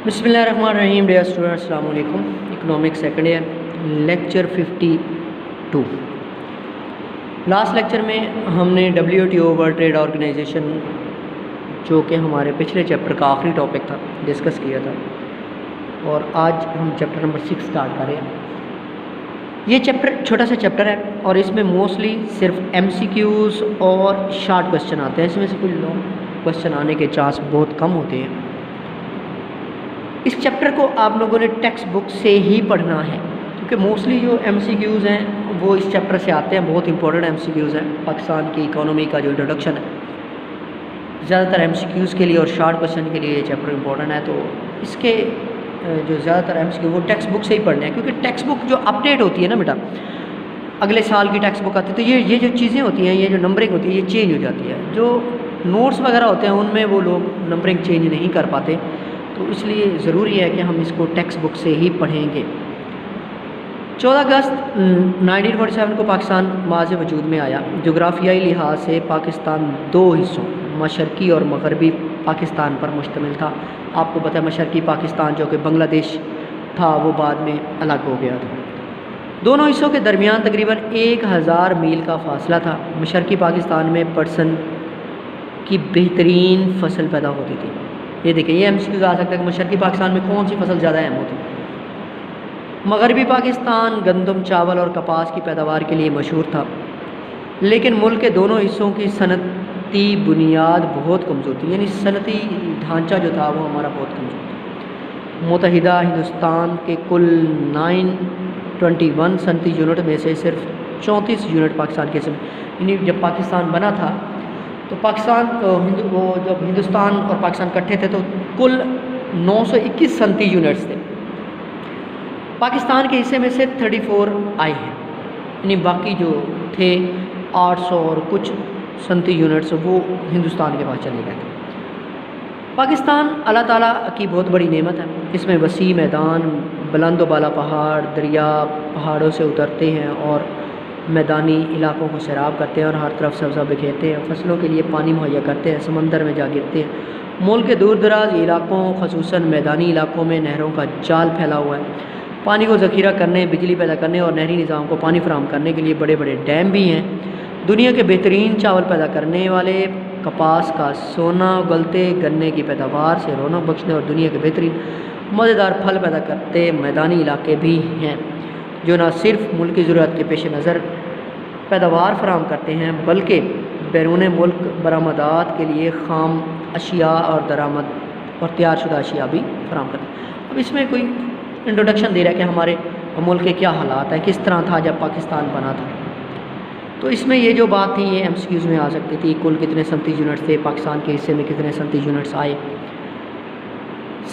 بسم اللہ الرحمن الرحیم. ڈیئر اسٹوڈنٹ السلام علیکم. Economics second year lecture 52. Last lecture میں ہم نے WTO ورلڈ ٹریڈ آرگنائزیشن جو کہ ہمارے پچھلے چیپٹر کا آخری ٹاپک تھا ڈسکس کیا تھا، اور آج ہم چیپٹر نمبر 6 اسٹارٹ کر رہے ہیں. یہ چیپٹر چھوٹا سا چیپٹر ہے اور اس میں موسٹلی صرف MCQs اور شارٹ کویشچن آتے ہیں. اس میں سے کوئی لانگ کویشچن آنے کے چانس بہت کم ہوتے ہیں. اس چیپٹر کو آپ لوگوں نے ٹیکسٹ بک سے ہی پڑھنا ہے کیونکہ موسٹلی جو MCQs ہیں وہ اس چیپٹر سے آتے ہیں. بہت امپورٹنٹ MCQs ہیں. پاکستان کی اکانومی کا جو انٹروڈکشن ہے زیادہ تر MCQs کے لیے اور شارٹ کویشچن کے لیے یہ چیپٹر امپورٹنٹ ہے. تو اس کے جو زیادہ تر MCQ وہ ٹیکسٹ بک سے ہی پڑھنے ہیں کیونکہ ٹیکسٹ بک جو اپڈیٹ ہوتی ہے نا بیٹا، اگلے سال کی ٹیکسٹ بک آتی ہے تو یہ جو چیزیں ہوتی ہیں، یہ جو نمبرنگ ہوتی ہے یہ چینج ہو جاتی ہے. جو نوٹس وغیرہ ہوتے ہیں ان میں وہ لوگ نمبرنگ چینج نہیں کر پاتے، تو اس لیے ضروری ہے کہ ہم اس کو ٹیکسٹ بک سے ہی پڑھیں گے. 14 اگست 1947 کو پاکستان ماض وجود میں آیا. جغرافیائی لحاظ سے پاکستان دو حصوں مشرقی اور مغربی پاکستان پر مشتمل تھا. آپ کو پتہ ہے مشرقی پاکستان جو کہ بنگلہ دیش تھا وہ بعد میں الگ ہو گیا تھا. دونوں حصوں کے درمیان تقریباً 1000 میل کا فاصلہ تھا. مشرقی پاکستان میں پرسن کی بہترین فصل پیدا ہوتی تھی. یہ دیکھیں، یہ MCQ آ سکتا ہے کہ مشرقی پاکستان میں کون سی فصل زیادہ اہم ہوتی ہے. مغربی پاکستان گندم، چاول اور کپاس کی پیداوار کے لیے مشہور تھا، لیکن ملک کے دونوں حصوں کی صنعتی بنیاد بہت کمزور تھی. یعنی صنعتی ڈھانچہ جو تھا وہ ہمارا بہت کمزور تھا. متحدہ ہندوستان کے کل 921 صنعتی یونٹ میں سے صرف 34 یونٹ پاکستان کے حصے میں. یعنی جب پاکستان بنا تھا تو پاکستان وہ جب ہندوستان اور پاکستان کٹھے تھے تو کل 921 صنعتی یونٹس تھے. پاکستان کے حصے میں سے 34 آئے ہیں، یعنی باقی جو تھے 800 اور کچھ صنعتی یونٹس وہ ہندوستان کے پاس چلے گئے تھے. پاکستان اللہ تعالیٰ کی بہت بڑی نعمت ہے. اس میں وسیع میدان، بلند و بالا پہاڑ، دریا پہاڑوں سے اترتے ہیں اور میدانی علاقوں کو سیراب کرتے ہیں اور ہر طرف سبزہ بکھیرتے ہیں. فصلوں کے لیے پانی مہیا کرتے ہیں، سمندر میں جا گرتے ہیں. ملک کے دور دراز علاقوں خصوصاً میدانی علاقوں میں نہروں کا جال پھیلا ہوا ہے. پانی کو ذخیرہ کرنے، بجلی پیدا کرنے اور نہری نظام کو پانی فراہم کرنے کے لیے بڑے بڑے ڈیم بھی ہیں. دنیا کے بہترین چاول پیدا کرنے والے کپاس کا سونا اگلتے گنے کی پیداوار سے رونق بخشنے اور دنیا کے بہترین مزیدار پھل پیدا کرتے میدانی علاقے بھی ہیں جو نہ صرف ملک کی ضرورت کے پیش نظر پیداوار فراہم کرتے ہیں بلکہ بیرون ملک برآمدات کے لیے خام اشیاء اور درآمد اور تیار شدہ اشیاء بھی فراہم کرتے ہیں. اب اس میں کوئی انٹروڈکشن دے رہا ہے کہ ہمارے ملک کے کیا حالات ہیں، کس طرح تھا جب پاکستان بنا تھا. تو اس میں یہ جو بات تھی یہ MCQs میں آ سکتی تھی. کل کتنے صنعتی یونٹس تھے، پاکستان کے حصے میں کتنے صنعتی یونٹس آئے.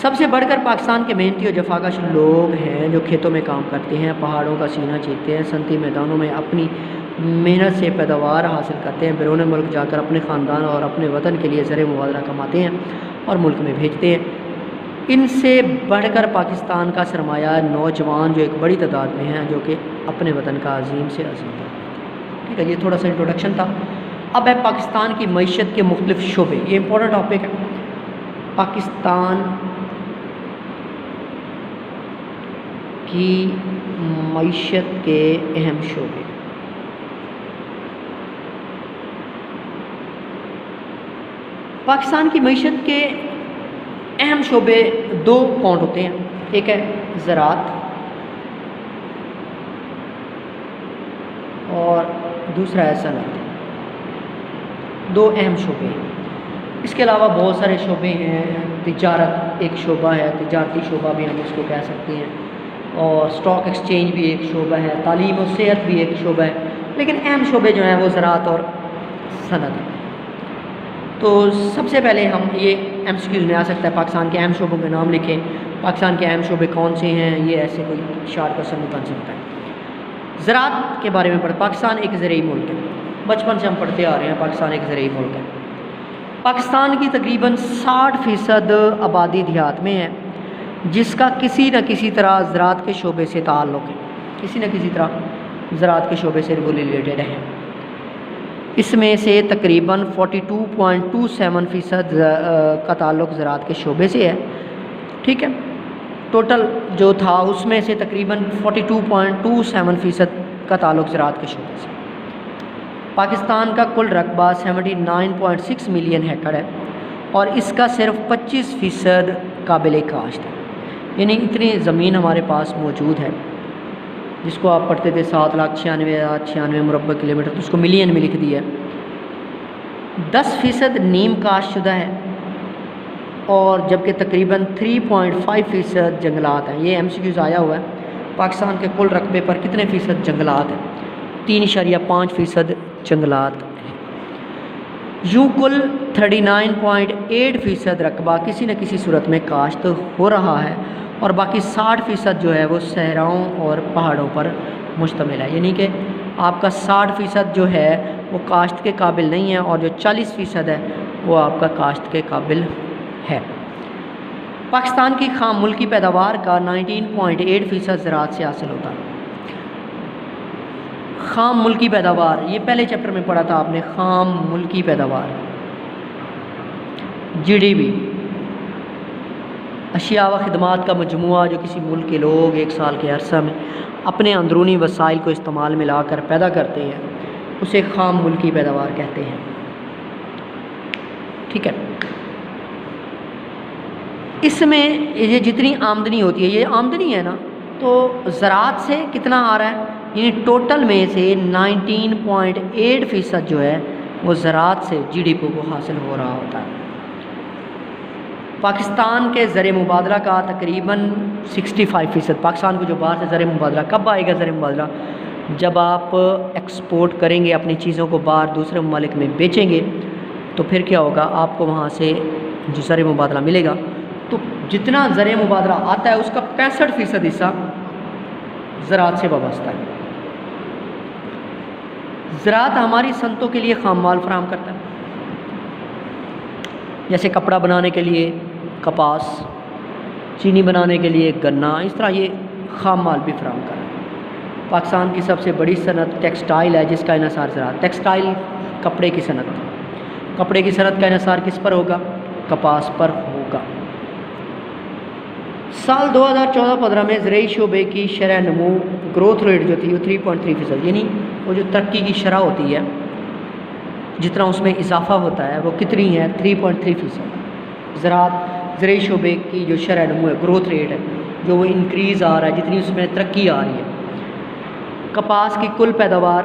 سب سے بڑھ کر پاکستان کے محنتی اور جفاکش لوگ ہیں جو کھیتوں میں کام کرتے ہیں، پہاڑوں کا سینہ چیرتے ہیں، صنعتی میدانوں میں اپنی محنت سے پیداوار حاصل کرتے ہیں، بیرون ملک جا کر اپنے خاندان اور اپنے وطن کے لیے زر مبادلہ کماتے ہیں اور ملک میں بھیجتے ہیں. ان سے بڑھ کر پاکستان کا سرمایہ نوجوان جو ایک بڑی تعداد میں ہیں جو کہ اپنے وطن کا عظیم سے عظیم ہے. ٹھیک ہے، یہ تھوڑا سا انٹروڈکشن تھا. اب ہے پاکستان کی معیشت کے مختلف شعبے. یہ امپورٹنٹ ٹاپک ہے. پاکستان کی معیشت کے اہم شعبے. پاکستان کی معیشت کے اہم شعبے دو کاؤنٹ ہوتے ہیں. ایک ہے زراعت اور دوسرا ہے صنعت. دو اہم شعبے ہیں. اس کے علاوہ بہت سارے شعبے ہیں. تجارت ایک شعبہ ہے، تجارتی شعبہ بھی ہم اس کو کہہ سکتے ہیں، اور اسٹاک ایکسچینج بھی ایک شعبہ ہے، تعلیم و صحت بھی ایک شعبہ ہے. لیکن اہم شعبے جو ہیں وہ زراعت اور صنعت ہیں. تو سب سے پہلے ہم یہ MCQs میں آ سکتا ہے پاکستان کے اہم شعبوں کے نام لکھیں. پاکستان کے اہم شعبے کون سے ہیں، یہ ایسے کوئی شارٹ کویشچن بن سکتا ہے. زراعت کے بارے میں پڑھ. پاکستان ایک زرعی ملک ہے. بچپن سے ہم پڑھتے آ رہے ہیں پاکستان ایک زرعی ملک ہے. پاکستان کی تقریباً 60% آبادی دیہات میں ہے جس کا کسی نہ کسی طرح زراعت کے شعبے سے تعلق ہے. کسی نہ کسی طرح زراعت کے شعبے سے ریلیٹڈ ہے. اس میں سے تقریباً 42.27% کا تعلق زراعت کے شعبے سے ہے. ٹھیک ہے، ٹوٹل جو تھا اس میں سے تقریباً 42.27% کا تعلق زراعت کے شعبے سے۔ پاکستان کا کل رقبہ 79.6 ملین ہیکٹر ہے اور اس کا صرف 25% قابل کاشت ہے، یعنی اتنی زمین ہمارے پاس موجود ہے جس کو آپ پڑھتے تھے 7,96,096 مربع کلومیٹر، تو اس کو ملین میں لکھ دیا ہے۔ 10% نیم کاشت شدہ ہے اور جبکہ تقریباً 3.5% جنگلات ہیں۔ یہ ایم سی کیوز آیا ہوا ہے، پاکستان کے کل رقبے پر کتنے فیصد جنگلات ہیں؟ 3.5% جنگلات ہیں۔ یوں کل 39.8% رقبہ کسی نہ کسی صورت میں کاشت ہو رہا ہے اور باقی 60% جو ہے وہ صحراؤں اور پہاڑوں پر مشتمل ہے، یعنی کہ آپ کا 60% جو ہے وہ کاشت کے قابل نہیں ہے اور جو 40% ہے وہ آپ کا کاشت کے قابل ہے۔ پاکستان کی خام ملکی پیداوار کا 19.8% زراعت سے حاصل ہوتا ہے۔ خام ملکی پیداوار، یہ پہلے چیپٹر میں پڑھا تھا آپ نے، خام ملکی پیداوار جی ڈی پی، اشیاء و خدمات کا مجموعہ جو کسی ملک کے لوگ ایک سال کے عرصہ میں اپنے اندرونی وسائل کو استعمال میں لا کر پیدا کرتے ہیں، اسے خام ملکی پیداوار کہتے ہیں۔ ٹھیک ہے، اس میں یہ جتنی آمدنی ہوتی ہے، یہ آمدنی ہے نا، تو زراعت سے کتنا آ رہا ہے؟ یعنی ٹوٹل میں سے 19.8% جو ہے وہ زراعت سے جی ڈی پی کو حاصل ہو رہا ہوتا ہے۔ پاکستان کے زر مبادلہ کا تقریباً 65%، پاکستان کو جو باہر سے زر مبادلہ کب آئے گا؟ زر مبادلہ جب آپ ایکسپورٹ کریں گے، اپنی چیزوں کو باہر دوسرے ممالک میں بیچیں گے تو پھر کیا ہوگا؟ آپ کو وہاں سے جو زر مبادلہ ملے گا، تو جتنا زر مبادلہ آتا ہے اس کا 65% حصہ زراعت سے وابستہ ہے۔ زراعت ہماری صنعتوں کے لیے خام مال فراہم کرتا ہے، جیسے کپڑا بنانے کے لیے کپاس، چینی بنانے کے لیے گنا، اس طرح یہ خام مال بھی فراہم کر رہا ہے۔ پاکستان کی سب سے بڑی صنعت ٹیکسٹائل ہے، جس کا انحصار زراعت، ٹیکسٹائل کپڑے کی صنعت، کپڑے کی صنعت کا انحصار کس پر ہوگا؟ کپاس پر ہوگا۔ سال 2014-15 میں زرعی شعبے کی شرح نمو گروتھ ریٹ جو تھی وہ 3.3%، یعنی وہ جو ترقی کی شرح ہوتی ہے جتنا اس میں اضافہ ہوتا ہے وہ کتنی ہے؟ 3.3%۔ زرعی شعبے کی جو شرح نمو ہے، گروتھ ریٹ ہے، جو وہ انکریز آ رہا ہے، جتنی اس میں ترقی آ رہی ہے۔ کپاس کی کل پیداوار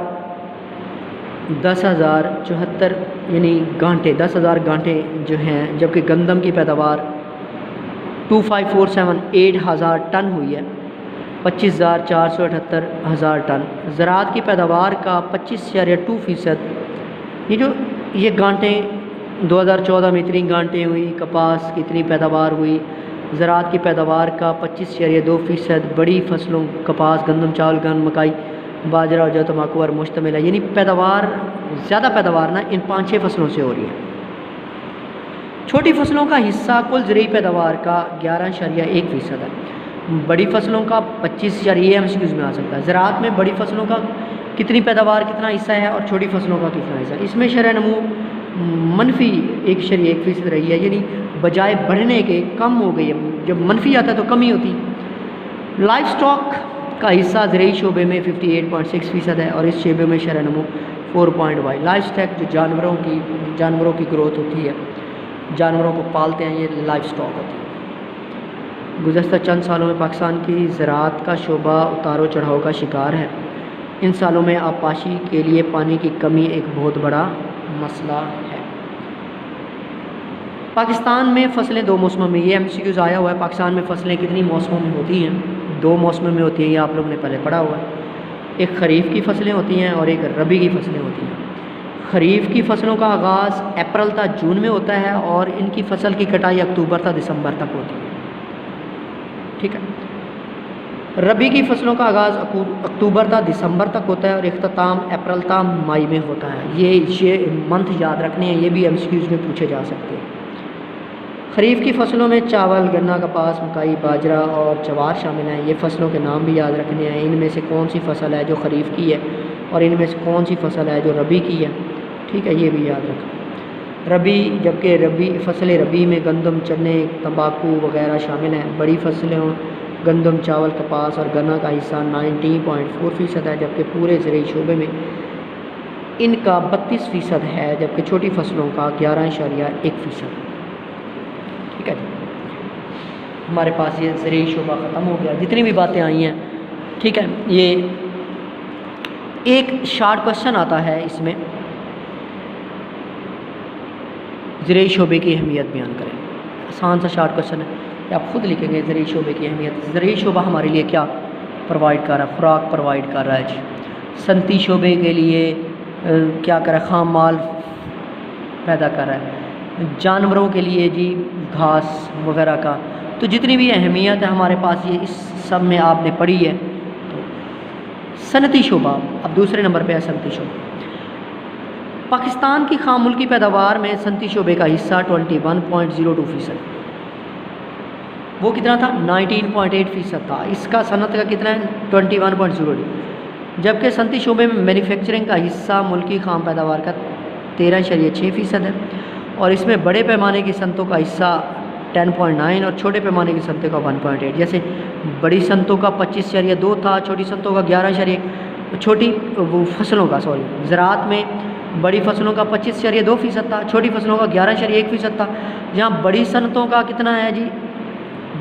10,074 یعنی گانٹے، 10,000 گانٹے جو ہیں، جبکہ گندم کی پیداوار 25,478 ٹن ہوئی ہے، 25,478 ٹن۔ زراعت کی پیداوار کا 25.2%، یہ گانٹیں 2014 میں اتنی گانٹیں ہوئی، کپاس کی اتنی پیداوار ہوئی، زراعت کی پیداوار کا 25.2% بڑی فصلوں کپاس، گندم، چاول، گند، مکئی، باجرہ اور جو تمباکو پر مشتمل ہے، یعنی پیداوار زیادہ پیداوار نا ان 5-6 فصلوں سے ہو رہی ہے۔ چھوٹی فصلوں کا حصہ کل زرعی پیداوار کا 11.1% ہے، بڑی فصلوں کا 25، ایم سی کیوز میں آ سکتا ہے۔ زراعت میں بڑی فصلوں کا کتنی پیداوار کتنا حصہ ہے اور چھوٹی فصلوں کا کتنا حصہ ہے؟ اس میں شرح نمو -1.1% رہی ہے، یعنی بجائے بڑھنے کے کم ہو گئی ہے، جب منفی آتا ہے تو کمی ہوتی۔ لائف سٹاک کا حصہ زرعی شعبے میں 58.6% ہے اور اس شعبے میں شرح نمو 4.1۔ لائف سٹاک جو جانوروں کی گروتھ ہوتی ہے، جانوروں کو پالتے ہیں، یہ لائف سٹاک ہوتی ہے۔ گزشتہ چند سالوں میں پاکستان کی زراعت کا شعبہ اتار و چڑھاؤ کا شکار ہے۔ ان سالوں میں آبپاشی کے لیے پانی کی کمی ایک بہت بڑا مسئلہ ہے۔ پاکستان میں فصلیں 2 موسموں میں، یہ ایم سی کیوز آیا ہوا ہے، پاکستان میں فصلیں کتنی موسموں میں ہوتی ہیں؟ 2 موسموں میں ہوتی ہیں، یہ آپ لوگوں نے پہلے پڑھا ہوا ہے۔ ایک خریف کی فصلیں ہوتی ہیں اور ایک ربی کی فصلیں ہوتی ہیں۔ خریف کی فصلوں کا آغاز اپریل تا جون میں ہوتا ہے اور ان کی فصل کی کٹائی اکتوبر تا دسمبر تک ہوتی ہے۔ ٹھیک ہے، ربی کی فصلوں کا آغاز اکتوبر تا دسمبر تک ہوتا ہے اور اختتام اپریل تا مئی میں ہوتا ہے۔ یہ منتھ یاد رکھنے ہیں، یہ بھی ایم سی کیوز میں پوچھے جا سکتے ہیں۔ خریف کی فصلوں میں چاول، گنا، کپاس، مکئی، باجرہ اور جوار شامل ہیں۔ یہ فصلوں کے نام بھی یاد رکھنے ہیں، ان میں سے کون سی فصل ہے جو خریف کی ہے اور ان میں سے کون سی فصل ہے جو ربی کی ہے۔ ٹھیک ہے، یہ بھی یاد رکھیں۔ ربی، جبکہ فصل ربی میں گندم، چنے، تمباکو وغیرہ شامل ہیں۔ بڑی فصلیں گندم، چاول، کپاس اور گنا کا حصہ 90.4% ہے، جبکہ پورے زرعی شعبے میں ان کا 32% ہے، جبکہ چھوٹی فصلوں کا 11.1%۔ ٹھیک ہے جی، ہمارے پاس یہ زرعی شعبہ ختم ہو گیا، جتنی بھی باتیں آئی ہیں۔ ٹھیک ہے، یہ ایک شارٹ کوشچن آتا ہے اس میں، زرعی شعبے کی اہمیت بیان کریں۔ آسان سا شارٹ کوشچن ہے کہ آپ خود لکھیں گے زرعی شعبے کی اہمیت۔ زرعی شعبہ ہمارے لیے کیا پرووائڈ کر رہا ہے؟ خوراک پرووائڈ کر رہا ہے جی۔ صنعتی شعبے کے لیے کیا کر رہا ہے؟ خام مال پیدا کر رہا ہے۔ جانوروں کے لیے جی گھاس وغیرہ کا۔ تو جتنی بھی اہمیت ہے ہمارے پاس، یہ اس سب میں آپ نے پڑھی ہے۔ تو صنعتی شعبہ، اب دوسرے نمبر پہ ہے صنعتی شعبہ۔ پاکستان کی خام ملکی پیداوار میں صنعتی شعبے کا حصہ 21.02%، وہ کتنا تھا؟ 19.8% تھا۔ اس کا صنعت کا کتنا ہے؟ 21.02، جبکہ صنعتی شعبے میں مینوفیکچرنگ کا حصہ ملکی خام پیداوار کا 13.6% ہے، اور اس میں بڑے پیمانے کی صنعتوں کا حصہ 10.9 اور چھوٹے پیمانے کی صنعتوں کا 1.8۔ جیسے بڑی صنعتوں کا 25.2 تھا، چھوٹی صنعتوں کا 11.1، چھوٹی وہ فصلوں کا زراعت میں بڑی فصلوں کا 25.2% تھا، چھوٹی فصلوں کا 11.1% تھا۔ جہاں بڑی صنعتوں کا کتنا ہے جی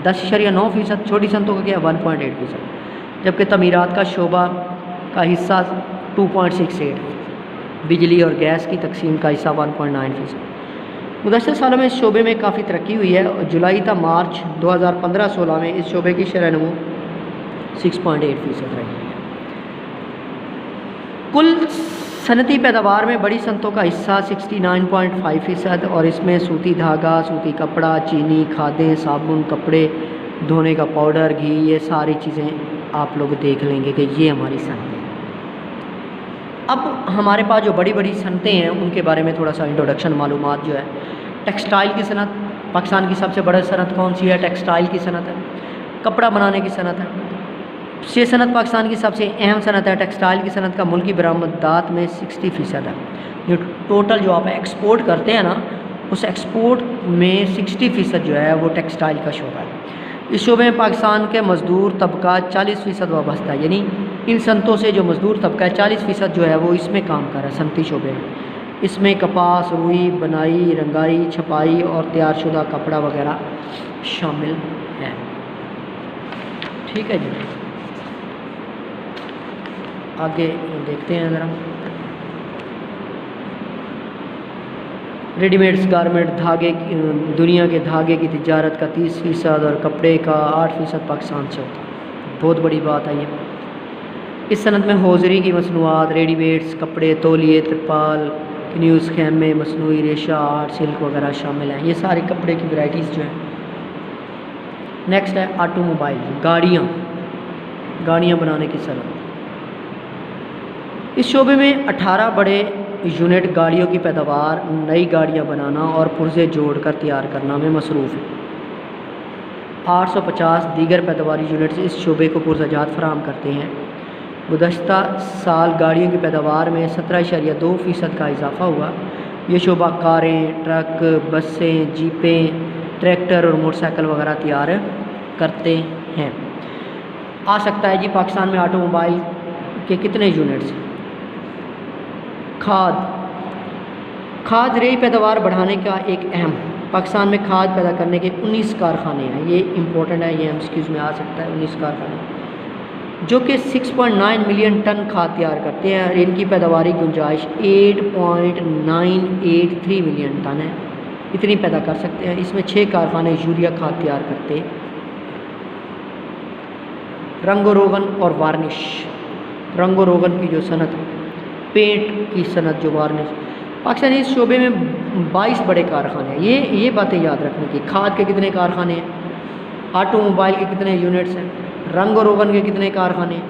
10.9%، چھوٹی صنعتوں کا کیا 1.8%، جبکہ تعمیرات کا شعبہ کا حصہ 2.68، بجلی اور گیس کی تقسیم کا حصہ 1.9%۔ گزشتہ سالوں میں اس شعبے میں کافی ترقی ہوئی ہے، اور جولائی تا مارچ 2015-16 میں اس شعبے کی شرح نمو 6.8% رہی ہے۔ کل صنعتی پیداوار میں بڑی صنعتوں کا حصہ 69.5%، اور اس میں سوتی دھاگا، سوتی کپڑا، چینی، کھادیں، صابن، کپڑے دھونے کا پاؤڈر، گھی، یہ ساری چیزیں آپ لوگ دیکھ لیں گے کہ یہ ہماری صنعتیں ہیں۔ اب ہمارے پاس جو بڑی بڑی صنعتیں ہیں ان کے بارے میں تھوڑا سا انٹروڈکشن معلومات جو ہے۔ ٹیکسٹائل کی صنعت، پاکستان کی سب سے بڑی صنعت کون سی ہے؟ ٹیکسٹائل کی صنعت ہے، کپڑا بنانے کی صنعت ہے۔ یہ صنعت پاکستان کی سب سے اہم صنعت ہے۔ ٹیکسٹائل کی صنعت کا ملکی برآمدات میں 60% ہے۔ جو ٹوٹل جو آپ ایکسپورٹ کرتے ہیں نا، اس ایکسپورٹ میں 60% جو ہے وہ ٹیکسٹائل کا شعبہ ہے۔ اس شعبے میں پاکستان کے مزدور طبقہ 40% وابستہ ہے، یعنی ان صنعتوں سے جو مزدور طبقہ ہے 40% جو ہے وہ اس میں کام کر رہا ہے صنعتی شعبے میں۔ اس میں کپاس، روئی، بنائی، رنگائی، چھپائی اور تیار شدہ کپڑا وغیرہ شامل ہے۔ ٹھیک ہے جی، آگے دیکھتے ہیں ذرا۔ ریڈی میڈس گارمنٹ، دھاگے، دنیا کے دھاگے کی تجارت کا 30% اور کپڑے کا 8% پاکستان سے ہوتا ہے۔ بہت بڑی بات ہے یہ۔ اس صنعت میں ہوزری کی مصنوعات، ریڈی میڈس کپڑے، تولیے، ترپال، کنیوز، خیمے، مصنوعی ریشہ، آرٹ، سلک وغیرہ شامل ہیں۔ یہ سارے کپڑے کی ورائٹیز جو ہیں۔ نیکسٹ ہے آٹو موبائل، گاڑیاں بنانے کی صنعت۔ اس شعبے میں 18 بڑے یونٹ گاڑیوں کی پیداوار، نئی گاڑیاں بنانا اور پرزے جوڑ کر تیار کرنا میں مصروف ہے۔ 850 دیگر پیداواری یونٹس اس شعبے کو پرزہ جات فراہم کرتے ہیں۔ گزشتہ سال گاڑیوں کی پیداوار میں 17.2% کا اضافہ ہوا۔ یہ شعبہ کاریں، ٹرک، بسیں، جیپیں، ٹریکٹر اور موٹر سائیکل وغیرہ تیار کرتے ہیں۔ آ سکتا ہے جی پاکستان میں آٹو موبائل کے کتنے یونٹس ہیں؟ کھاد زرعی پیداوار بڑھانے کا ایک اہم، پاکستان میں کھاد پیدا کرنے کے 19 کارخانے ہیں۔ یہ امپورٹنٹ ہے، یہ ایمسیکیوز میں آ سکتا ہے۔ 19 کارخانے جو کہ 6.9 ملین ٹن کھاد تیار کرتے ہیں، اور ان کی پیداواری گنجائش 8.983 ملین ٹن ہے، اتنی پیدا کر سکتے ہیں۔ اس میں 6 کارخانے یوریا کھاد تیار کرتے ہیں۔ رنگ و روغن اور وارنش، رنگ و روغن کی جو صنعت ہے، پینٹ کی صنعت جو وارنش، پاکستان اس شعبے میں 22 بڑے کارخانے ہیں۔ یہ باتیں یاد رکھنے کی، کھاد کے کتنے کارخانے ہیں، آٹو موبائل کے کتنے یونٹس ہیں، رنگ و روغن کے کتنے کارخانے ہیں،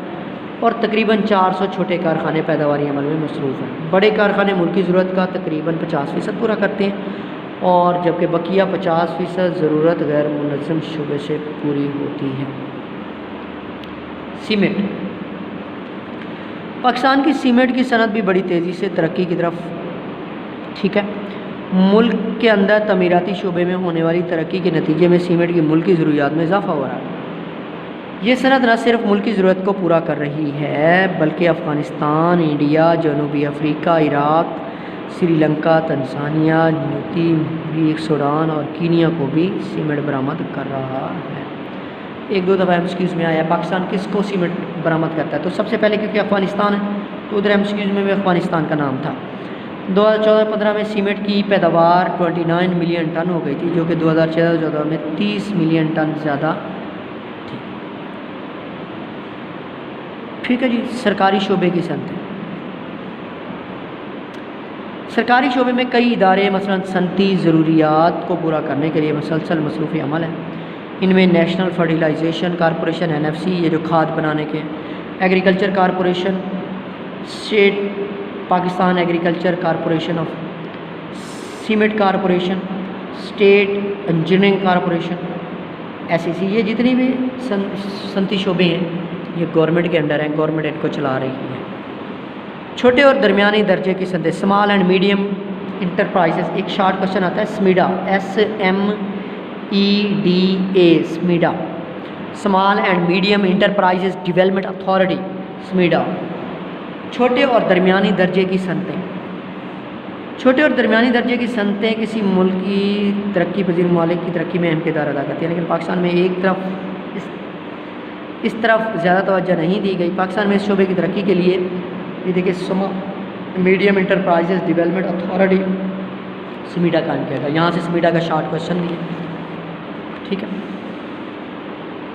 اور تقریباً 400 چھوٹے کارخانے پیداواری عمل میں مصروف ہیں۔ بڑے کارخانے ملکی ضرورت کا تقریباً 50% پورا کرتے ہیں، اور جبکہ بقیہ 50% ضرورت غیر منظم شعبے سے پوری ہوتی ہے۔ سیمنٹ، پاکستان کی سیمنٹ کی صنعت بھی بڑی تیزی سے ترقی کی طرف، ٹھیک ہے، ملک کے اندر تعمیراتی شعبے میں ہونے والی ترقی کے نتیجے میں سیمنٹ کی ملکی ضروریات میں اضافہ ہو رہا ہے۔ یہ صنعت نہ صرف ملکی ضرورت کو پورا کر رہی ہے بلکہ افغانستان، انڈیا، جنوبی افریقہ، عراق، سری لنکا، تنزانیہ، جنوبی مریخ، سوڈان اور کینیا کو بھی سیمنٹ برآمد کر رہا ہے۔ ایک دو دفعہ MCQs میں آیا پاکستان کس کو سیمنٹ برآمد کرتا ہے، تو سب سے پہلے کیونکہ افغانستان ہے تو ادھر MCQs میں بھی افغانستان کا نام تھا۔ 2014-15 میں سیمنٹ کی پیداوار 29 ملین ٹن ہو گئی تھی، جو کہ 2013-14 میں 30 ملین ٹن زیادہ تھی۔ ٹھیک ہے جی، سرکاری شعبے کی صنعتیں۔ سرکاری شعبے میں کئی ادارے مثلا صنعتی ضروریات کو پورا کرنے کے لیے مسلسل مصروف عمل ہیں۔ ان میں نیشنل فرٹیلائزیشن کارپوریشن NFC، یہ جو کھاد بنانے کے، agriculture corporation, state Pakistan agriculture corporation of, cement corporation, state engineering corporation, SEC، یہ جتنی بھی صنعتی شعبے ہیں یہ گورنمنٹ کے انڈر ہیں، گورنمنٹ ان کو چلا رہی ہے۔ چھوٹے اور درمیانی درجے کی صنعتیں، اسمال اینڈ میڈیم انٹرپرائزز، ایک شارٹ کوشچن آتا ہے SMEDA، SMEDA، SMEDA، small and medium enterprises development authority, SMEDA۔ چھوٹے اور درمیانی درجے کی صنعتیں، چھوٹے اور درمیانی درجے کی صنعتیں کسی ملک کی ترقی پذیر ممالک کی ترقی میں اہم کردار ادا کرتی ہیں، لیکن پاکستان میں ایک طرف اس طرف زیادہ توجہ نہیں دی گئی۔ پاکستان میں اس شعبے کی ترقی کے لیے یہ دیکھیں medium enterprises development authority SMEDA قائم کیا گیا، یہاں سے SMEDA کا شارٹ کوشچن دیا، ٹھیک ہے۔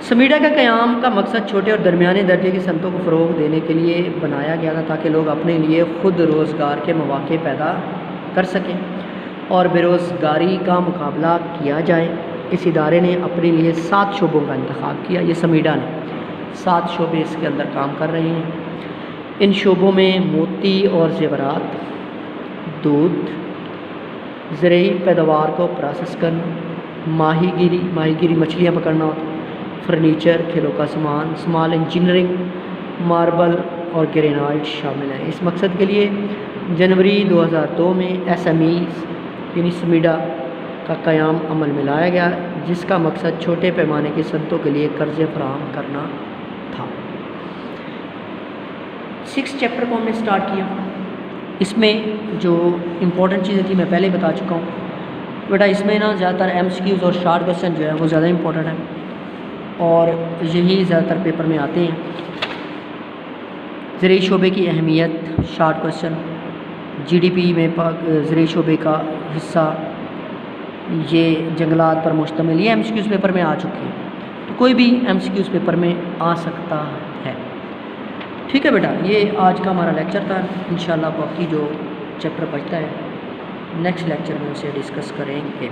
SMEDA کا قیام کا مقصد چھوٹے اور درمیانے درجے کی صنعتوں کو فروغ دینے کے لیے بنایا گیا تھا تاکہ لوگ اپنے لیے خود روزگار کے مواقع پیدا کر سکیں اور بے روزگاری کا مقابلہ کیا جائے۔ اس ادارے نے اپنے لیے 7 شعبوں کا انتخاب کیا، یہ SMEDA نے 7 شعبے اس کے اندر کام کر رہے ہیں۔ ان شعبوں میں موتی اور زیورات، دودھ، زرعی پیداوار کو پروسیس کرنا، ماہی گیری مچھلیاں پکڑنا ہوتا، فرنیچر، کھیلوں کا سامان، اسمال انجینئرنگ، ماربل اور گرینائٹ شامل ہیں۔ اس مقصد کے لیے جنوری 2002 میں SMEs یعنی SMEDA کا قیام عمل میں لایا گیا، جس کا مقصد چھوٹے پیمانے کی صنعتوں کے لیے قرضے فراہم کرنا تھا۔ 6 چیپٹر کو ہم نے سٹارٹ کیا، اس میں جو امپورٹنٹ چیزیں تھیں میں پہلے بتا چکا ہوں بیٹا، اس میں نا زیادہ تر MCQs اور شارٹ کوشچن جو ہے وہ زیادہ امپورٹنٹ ہیں اور یہی زیادہ تر پیپر میں آتے ہیں۔ زرعی شعبے کی اہمیت، شارٹ کوشچن، GDP میں زرعی شعبے کا حصہ، یہ جنگلات پر مشتمل، یہ MCQs پیپر میں آ چکی ہیں، تو کوئی بھی MCQs پیپر میں آ سکتا ہے، ٹھیک ہے بیٹا۔ یہ آج کا ہمارا لیکچر تھا، انشاءاللہ باقی جو چیپٹر بچتا ہے نیکسٹ لیکچر میں اسے ڈسکس کریں گے۔